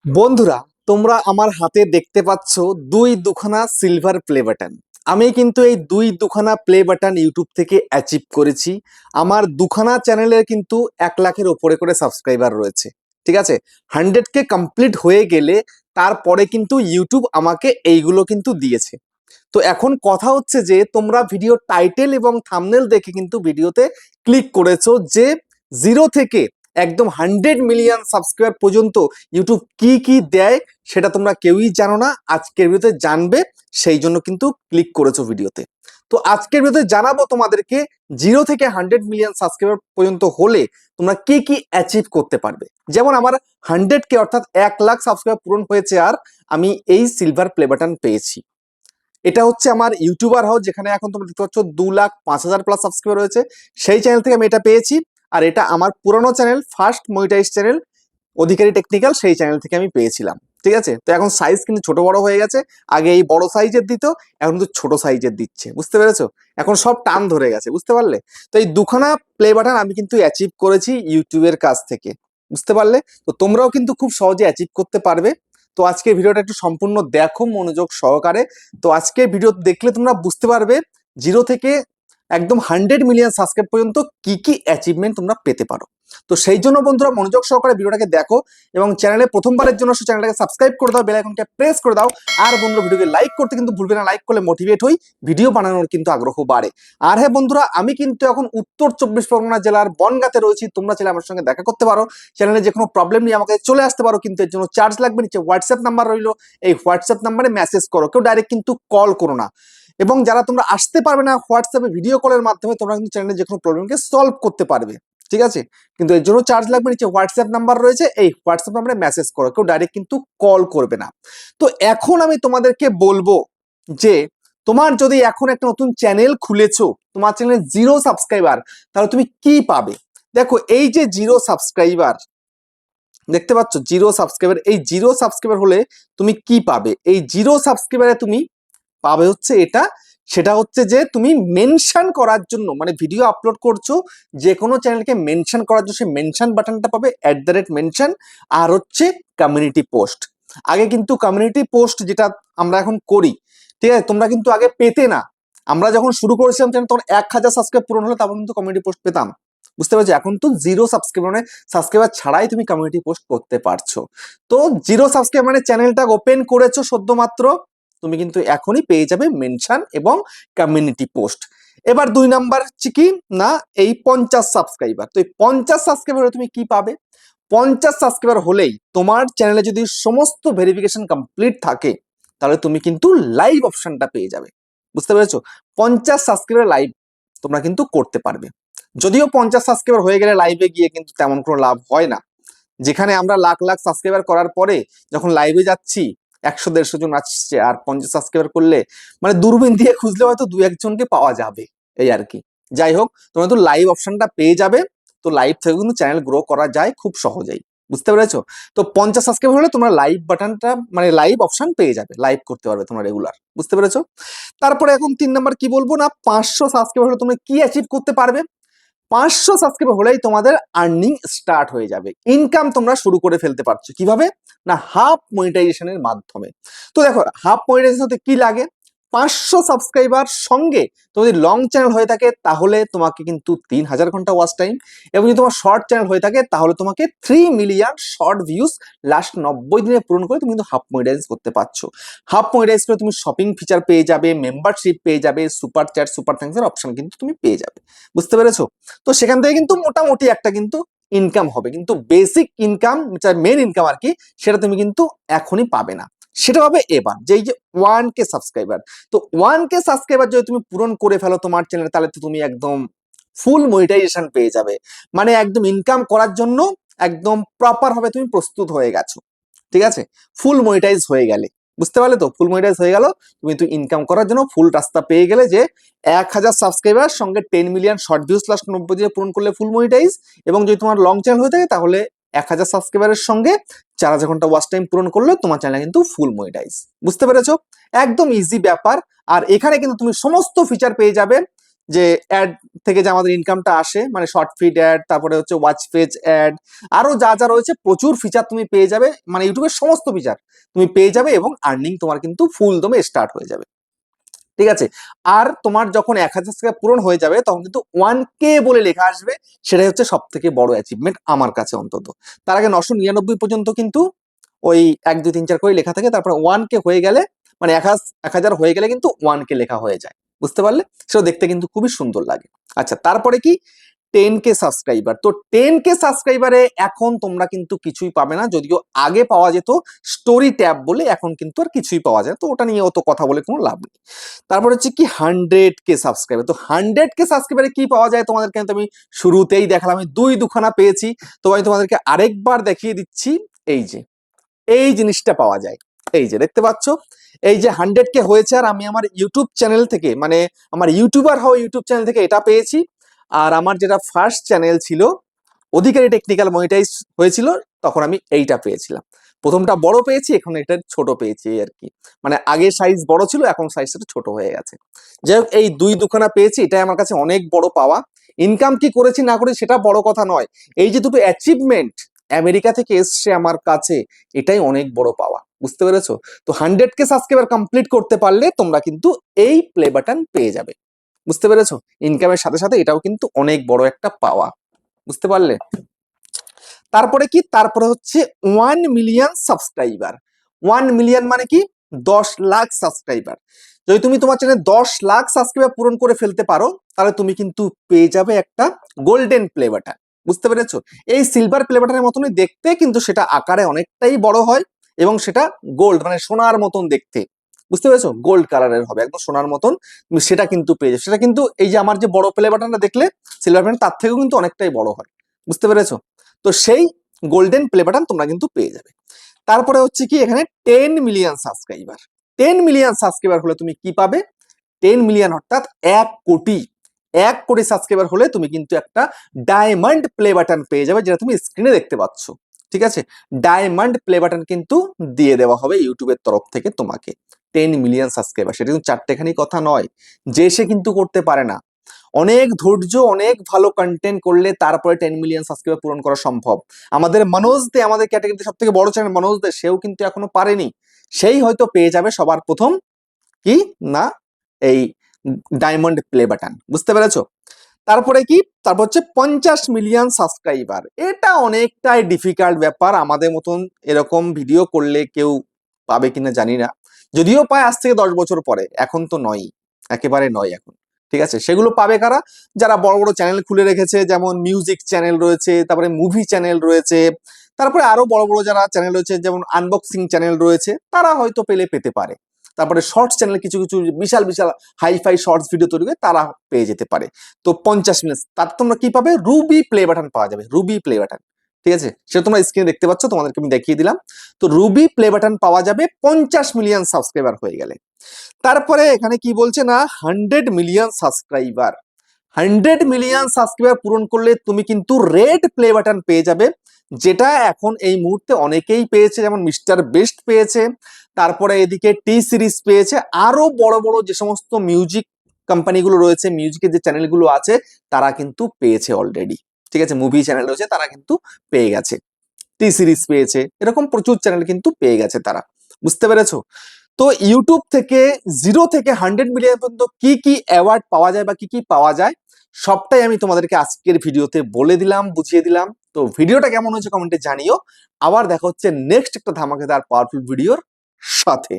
বন্ধুরা, তোমরা আমার হাতে দেখতে পাচ্ছ দুখানা সিলভার প্লে বাটন। আমি কিন্তু এই দুখানা প্লে বাটন ইউটিউব থেকে অ্যাচিভ করেছি। আমার দুখানা চ্যানেলের কিন্তু 1 লাখের ওপরে করে সাবস্ক্রাইবার রয়েছে। ঠিক আছে, 100K কমপ্লিট হয়ে গেলে তারপরে কিন্তু ইউটিউব আমাকে এইগুলো কিন্তু দিয়েছে। তো এখন কথা হচ্ছে যে তোমরা ভিডিও টাইটেল এবং থাম্বনেল দেখে কিন্তু ভিডিওতে ক্লিক করেছো যে 0 থেকে একদম 100 মিলিয়ন সাবস্ক্রাইবার পর্যন্ত ইউটিউব কি কি দেয় সেটা তোমরা কেউই জানো না। আজকের ভিডিওতে জানবে, সেই জন্য কিন্তু ক্লিক করেছো ভিডিওতে। তো আজকের ভিডিওতে জানাবো তোমাদেরকে 0 থেকে 100 মিলিয়ন সাবস্ক্রাইবার পর্যন্ত হলে তোমরা কি কি অ্যাচিভ করতে পারবে। যেমন আমার 100K অর্থাৎ 1 লাখ সাবস্ক্রাইবার পূরণ হয়েছে আর আমি এই সিলভার প্লে বাটন পেয়েছি। এটা হচ্ছে আমার ইউটিউবার হাউস, যেখানে এখন তোমরা দেখতে পাচ্ছ 2,05,000 প্লাস সাবস্ক্রাইবার রয়েছে। সেই চ্যানেল থেকে আমি এটা পেয়েছি। আর এটা আমার পুরনো চ্যানেল, ফার্স্ট মনিটাইজ চ্যানেল অধিকারী টেকনিক্যাল, সেই চ্যানেল থেকে আমি পেয়েছিলাম। ঠিক আছে, তো এখন সাইজ কিন্তু ছোট বড় হয়ে গেছে। আগে এই বড় সাইজের দিত, এখন কিন্তু ছোট সাইজের দিচ্ছে। বুঝতে পেরেছো? এখন সব টান ধরে গেছে, বুঝতে পারলে? তো এই দুখানা প্লে বাটন আমি কিন্তু অ্যাচিভ করেছি ইউটিউবের কাছ থেকে। বুঝতে পারলে? তো তোমরাও কিন্তু খুব সহজে অ্যাচিভ করতে পারবে। তো আজকের ভিডিওটা একটু সম্পূর্ণ দেখো মনোযোগ সহকারে। তো আজকের ভিডিও দেখলে তোমরা বুঝতে পারবে 0 থেকে একদম 100 মিলিয়ন সাবস্ক্রাইব পর্যন্ত কি কি অ্যাচিভমেন্ট তোমরা পেতে পারো। তো সেই জন্য বন্ধুরা মনোযোগ সহকারে ভিডিওটাকে দেখো এবং চ্যানেলে প্রথমবারের জন্য চ্যানেলটাকে সাবস্ক্রাইব করে দাও, বেল আইকনটা প্রেস করে দাও। আর বন্ধুরা ভিডিওকে লাইক করতে কিন্তু ভুলবে না, লাইক করলে মোটিভেট হই, ভিডিও বানানোর কিন্তু আগ্রহ বাড়ে। আর হ্যাঁ বন্ধুরা, আমি কিন্তু এখন উত্তর 24 পরগনা জেলার বনগাঁতে রয়েছি। তোমরা চাইলে আমার সঙ্গে দেখা করতে পারো, চ্যানেলে যে কোনো প্রবলেম নিয়ে আমাকে চলে আসতে পারো, কিন্তু এর জন্য চার্জ লাগবে। নিচে হোয়াটসঅ্যাপ নাম্বার রইলো, এই হোয়াটসঅ্যাপ নাম্বারে মেসেজ করো, কেউ ডাইরেক্ট কিন্তু কল করো না। এবং যারা তোমরা আসতে পারবে না, হোয়াটসঅ্যাপে ভিডিও কলের মাধ্যমে তোমরা কিন্তু চ্যানেলে যে কোনো প্রবলেমকে সলভ করতে পারবে। ঠিক আছে, কিন্তু এর জন্য চার্জ লাগবে। নিচে হোয়াটসঅ্যাপ নাম্বার রয়েছে, এই হোয়াটসঅ্যাপ নাম্বারে মেসেজ করো, কেউ ডাইরেক্ট কিন্তু কল করবে না। তো এখন আমি তোমাদেরকে বলবো যে তোমার যদি এখন একটা নতুন চ্যানেল খুলেছো, তোমার চ্যানেলে 0 সাবস্ক্রাইবার, তাহলে তুমি কি পাবে। দেখো, এই যে 0 সাবস্ক্রাইবার দেখতে পাচ্ছ, 0 সাবস্ক্রাইবার, এই 0 সাবস্ক্রাইবার হলে তুমি কি পাবে। এই 0 সাবস্ক্রাইবারে তুমি পাবে হচ্ছে এটা, সেটা হচ্ছে যে তুমি মেনশন করার জন্য, মানে ভিডিও আপলোড করছো যে কোনো চ্যানেলকে মেনশন করার জন্য সেই মেনশন বাটনটা পাবে, @মেনশন। আর হচ্ছে কমিউনিটি পোস্ট। আগে কিন্তু কমিউনিটি পোস্ট যেটা আমরা এখন করি, ঠিক আছে, তোমরা কিন্তু আগে পেতে না। আমরা যখন শুরু করেছিলাম চ্যানেল, তখন 1,000 সাবস্ক্রাইব পূরণ হলে তারপর কিন্তু কমিউনিটি পোস্ট পেতাম। বুঝতে পারছো? এখন তো 0 সাবস্ক্রাইবার, মানে সাবস্ক্রাইবার ছাড়াই তুমি কমিউনিটি পোস্ট করতে পারছো। তো 0 সাবস্ক্রাইবার মানে চ্যানেলটা ওপেন করেছো সদ্য মাত্র, তুমি কিন্তু এখনই পেয়ে যাবে মেনশন এবং কমিউনিটি পোস্ট। এবার 2 নাম্বার কি না, এই 50 সাবস্ক্রাইবার। তো এই 50 সাবস্ক্রাইবার হলে তুমি কি পাবে। 50 সাবস্ক্রাইবার হলেই তোমার চ্যানেলে যদি সমস্ত ভেরিফিকেশন কমপ্লিট থাকে, তাহলে তুমি কিন্তু লাইভ অপশনটা পেয়ে যাবে। বুঝতে পেরেছো? 50 সাবস্ক্রাইবার লাইভ তোমরা কিন্তু করতে পারবে। যদিও 50 সাবস্ক্রাইবার হয়ে গেলে লাইভে গিয়ে কিন্তু তেমন কোনো লাভ হয় না। যেখানে আমরা লাখ লাখ সাবস্ক্রাইবার করার পরে যখন লাইভে যাচ্ছি, 100-150 জন আসছে, আর 50 সাবস্ক্রাইবার করলে মানে দূরবীন দিয়ে খুঁজলে হয়তো 2-1 জনকে পাওয়া যাবে, এই আর কি। যাই হোক, তোমরা তো লাইভ অপশনটা পেয়ে যাবে। তো লাইভ থেকে কিন্তু চ্যানেল গ্রো করা যায় খুব সহজেই। বুঝতে পেরেছো? তো 50 সাবস্ক্রাইবার হলে তোমরা লাইভ বাটনটা, মানে লাইভ অপশন পেয়ে যাবে, লাইভ করতে পারবে তোমরা রেগুলার। বুঝতে পেরেছো? তারপরে এখন 3 নাম্বার কি বলবো না, 500 সাবস্ক্রাইবার হলে তোমরা কি অ্যাচিভ করতে পারবে। 500 সাবস্ক্রাইবার হলেই তোমাদের আর্নিং স্টার্ট হয়ে যাবে, ইনকাম তোমরা শুরু করে ফেলতে পারছো। কিভাবে না, হাফ মনিটাইজেশনের মাধ্যমে। তো দেখো, হাফ মনিটাইজেশন হতে কি লাগে, 500 সাবস্ক্রাইবার সঙ্গে তোমার যদি লং চ্যানেল হয়ে থাকে তাহলে তোমাকে কিন্তু 3,000 ঘন্টা ওয়াচ টাইম, এবং যদি তোমার শর্ট চ্যানেল হয়ে থাকে তাহলে তোমাকে 3 মিলিয়ন শর্ট ভিউজ লাস্ট 90 দিনে পূরণ করে তুমি কিন্তু হাফ মনিটাইজ করতে পারছো। হাফ মনিটাইজ করে তুমি শপিং ফিচার পেয়ে যাবে, মেম্বারশিপ পেয়ে যাবে, সুপার চ্যাট, সুপার থ্যাঙ্কস এর অপশন কিন্তু তুমি পেয়ে যাবে। বুঝতে পেরেছো? তো সেখান থেকে কিন্তু মোটামুটি একটা কিন্তু ইনকাম হবে, কিন্তু বেসিক ইনকাম যেটা মেন ইনকাম আর কি, সেটা তুমি কিন্তু এখনই পাবে না। সেটা হবে এবার যে এই যে 1K সাবস্ক্রাইবার। তো 1K সাবস্ক্রাইবার যদি তুমি পূরণ করে ফেলো তোমার চ্যানেলে, তাহলে তো তুমি একদম ফুল মনিটাইজেশন পেয়ে যাবে। মানে একদম ইনকাম করার জন্য একদম প্রপার ভাবে তুমি প্রস্তুত হয়ে গেছো। ঠিক আছে, ফুল মনিটাইজ হয়ে গেলে, বুঝতে পারলে তো, ফুল মনিটাইজ হয়ে গেল, তুমি তো ইনকাম করার জন্য ফুল রাস্তা পেয়ে গেলে। যে 1,000 সাবস্ক্রাইবার সঙ্গে 10 মিলিয়ন শর্ট ভিউজ লাস্ট 90 দিনে পূরণ করলে ফুল মনিটাইজ, এবং যদি তোমার লং চ্যানেল হয়ে থাকে তাহলে 1,000 সাবস্ক্রাইবারের সঙ্গে 4,000 ঘন্টা ওয়াচ টাইম পূরণ করলে তোমার চ্যানেল কিন্তু ফুল মনিটাইজ। বুঝতে পেরেছো? একদম ইজি ব্যাপার। আর এখানে কিন্তু তুমি সমস্ত ফিচার পেয়ে যাবে, যে অ্যাড থেকে যে আমাদের ইনকামটা আসে, মানে শর্ট ফিড অ্যাড, তারপরে হচ্ছে ওয়াচ পেজ অ্যাড, আরো যা যা রয়েছে প্রচুর ফিচার তুমি পেয়ে যাবে, মানে ইউটিউবের সমস্ত ফিচার তুমি পেয়ে যাবে এবং আর্নিং তোমার কিন্তু ফুল দমে স্টার্ট হয়ে যাবে। ঠিক আছে, আর তোমার যখন 1,000 সাবস্ক্রাইব পূরণ হয়ে যাবে তখন কিন্তু 1K বলে লেখা আসবে, সেটাই হচ্ছে সব থেকে বড় অ্যাচিভমেন্ট আমার কাছে অন্তত। তার আগে 999 পর্যন্ত কিন্তু ওই 1 2 3 4 করে লেখা থাকে, তারপরে 1K হয়ে গেলে, মানে 1000 হয়ে গেলে কিন্তু 1K লেখা হয়ে যায়, বুঝতে পারলে? সেটা দেখতে কিন্তু খুবই সুন্দর লাগে। আচ্ছা, তারপরে কি 10K সাবস্ক্রাইবার। তো 10K সাবস্ক্রাইবারে এখন তোমরা কিন্তু কিছুই পাবে না, যদিও আগে পাওয়া যেত স্টোরি ট্যাব বলে, এখন কিন্তু আর কিছুই পাওয়া যায় না, তো ওটা নিয়ে অত কথা বলে কোনো লাভ নেই। তারপর হচ্ছে কি 100K সাবস্ক্রাইবার। তো 100K সাবস্ক্রাইবারে কি পাওয়া যায় তোমাদেরকে কিন্তু আমি শুরুতেই দেখালাম, আমি দুই দুখানা পেয়েছি, তো আমি তোমাদেরকে আরেকবার দেখিয়ে দিচ্ছি। এই যে এই জিনিসটা পাওয়া যায়, এই যে দেখতে পাচ্ছ, এই যে 100K হয়েছে, আর আমি আমার ইউটিউব চ্যানেল থেকে, মানে আমার ইউটিউবার হওয়া ইউটিউব চ্যানেল থেকে এটা পেয়েছি। আর আমার যেটা ফার্স্ট চ্যানেল ছিল অধিকারী টেকনিক্যাল মনিটাইজ হয়েছিল, তখন আমি এইটা পেয়েছিলাম। প্রথমটা বড় পেয়েছি, এখন এটা ছোট পেয়েছি এই আর কি, মানে আগে সাইজ বড় ছিল, এখন সাইজটা ছোট হয়ে গেছে। যাই হোক, এই দুই দুখানা পেয়েছি, এটাই আমার কাছে অনেক বড় পাওয়া। ইনকাম কি করেছি না করেছি সেটা বড় কথা নয়, এই যে দুটো অ্যাচিভমেন্ট আমেরিকা থেকে এসছে আমার কাছে, এটাই অনেক বড় পাওয়া, বুঝতে পেরেছো? তো 100K সাবস্ক্রাইবার কমপ্লিট করতে পারলে তোমরা কিন্তু এই প্লে বাটন পেয়ে যাবে, বুঝতে পেরেছো? ইনকামের সাথে সাথে এটাও কিন্তু অনেক বড় একটা পাওয়া, বুঝতে পারলে? তারপরে কি, তারপরে হচ্ছে 1 মিলিয়ন সাবস্ক্রাইবার। 1 মিলিয়ন মানে কি 10 লাখ সাবস্ক্রাইবার। যদি তুমি তোমার চ্যানেলে 10 লাখ সাবস্ক্রাইবার পূরণ করে ফেলতে পারো, তাহলে তুমি কিন্তু পেয়ে যাবে একটা গোল্ডেন প্লে বাটন, বুঝতে পেরেছো? এই সিলভার প্লে বাটনের মতনই দেখতে, কিন্তু সেটা আকারে অনেকটাই বড় হয় এবং সেটা গোল্ড, মানে সোনার মতন দেখতে, বুঝতে পেরেছো? গোল্ড কালারের হবে, একদম সোনার মতন, তুমি সেটা কিন্তু পেয়ে যাবে। সেটা কিন্তু এই যে আমার যে বড় প্লে বাটনটা দেখলে সিলভার প্লে, তার থেকেও কিন্তু অনেকটাই বড় হয়, বুঝতে পেরেছো? তো সেই গোল্ডেন প্লে বাটন তোমরা কিন্তু পেয়ে যাবে। তারপরে হচ্ছে কি এখানে 10 মিলিয়ন সাবস্ক্রাইবার। 10 মিলিয়ন সাবস্ক্রাইবার হলে তুমি কি পাবে? 10 মিলিয়ন অর্থাৎ 1 কোটি। 1 কোটি সাবস্ক্রাইবার হলে তুমি কিন্তু একটা ডায়মন্ড প্লে বাটন পেয়ে যাবে, যেটা তুমি স্ক্রিনে দেখতে পাচ্ছ। ঠিক আছে, ডায়মন্ড প্লে বাটন কিন্তু দিয়ে দেওয়া হবে ইউটিউবের তরফ থেকে তোমাকে। 10 মিলিয়ন সাবস্ক্রাইবার, সেটা কিন্তু চারটেখানি কথা নয়, যে সে কিন্তু করতে পারে না। অনেক ধৈর্য, অনেক ভালো কন্টেন্ট করলে তারপরে 10 মিলিয়ন সাবস্ক্রাইবার পূরণ করা সম্ভব। আমাদের মনোজ দে, আমাদের ক্যাটাগরিতে সব থেকে বড় চ্যানেল মনোজ দে, সেও কিন্তু এখনো পারেনি। সেই হয়তো পেয়ে যাবে সবার প্রথম কি না এই ডায়মন্ড প্লে বাটন, বুঝতে পেরেছো? তারপরে কি, তারপর হচ্ছে 50 মিলিয়ন সাবস্ক্রাইবার। এটা অনেকটাই ডিফিকাল্ট ব্যাপার, আমাদের মতন এরকম ভিডিও করলে কেউ পাবে কিনা জানি না, যদিও পায় আজ থেকে 10 বছর পরে, এখন তো নয়, একেবারে নয় এখন। ঠিক আছে, সেগুলো পাবে কারা? যারা বড় বড় চ্যানেল খুলে রেখেছে, যেমন মিউজিক চ্যানেল রয়েছে, তারপরে মুভি চ্যানেল রয়েছে, তারপরে আরো বড় বড় যারা চ্যানেল রয়েছে, যেমন আনবক্সিং চ্যানেল রয়েছে, তারা হয়তো পেতে পারে। তারপরে শর্টস চ্যানেল কিছু কিছু বিশাল বিশাল হাইফাই শর্টস ভিডিও তৈরি করে তারা পেয়ে যেতে পারে। তো 50 মিনিট, তার তোমরা কি পাবে? রুবি প্লে বাটন পাওয়া যাবে, রুবি প্লে বাটন। ঠিক আছে, সেটা তোমরা স্ক্রিনে দেখতে পাচ্ছ, তোমাদেরকে আমি দেখিয়ে দিলাম। তো রুবি প্লে বাটন পাওয়া যাবে 50 মিলিয়ন সাবস্ক্রাইবার হয়ে গেলে। তারপরে এখানে কি বলছে না, 100 মিলিয়ন সাবস্ক্রাইবার। 100 মিলিয়ন সাবস্ক্রাইবার পূরণ করলে তুমি কিন্তু রেড প্লে বাটন পেয়ে যাবে, যেটা এখন এই মুহূর্তে অনেকেই পেয়েছে, যেমন মিস্টার বেস্ট পেয়েছে, তারপরে এদিকে টি সিরিজ পেয়েছে, আরো বড় বড় যে সমস্ত মিউজিক কোম্পানিগুলো রয়েছে, মিউজিকের যে চ্যানেলগুলো আছে, তারা কিন্তু পেয়েছে অলরেডি। ঠিক আছে, মুভি চ্যানেল রয়েছে, তারা কিন্তু পেয়ে গেছে, টি সিরিজ পেয়েছে, এরকম প্রচুর চ্যানেল কিন্তু পেয়ে গেছে তারা, বুঝতে পেরেছো? তো ইউটিউব থেকে 0 থেকে 100 মিলিয়ন পর্যন্ত কি কি অ্যাওয়ার্ড পাওয়া যায় বা কি কি পাওয়া যায়, সবটাই আমি তোমাদেরকে আজকের ভিডিওতে বলে দিলাম, বুঝিয়ে দিলাম। তো ভিডিওটা কেমন হয়েছে কমেন্টে জানিও। আবার দেখা হচ্ছে নেক্সট একটা ধামাকেদার পাওয়ারফুল ভিডিওর সাথে।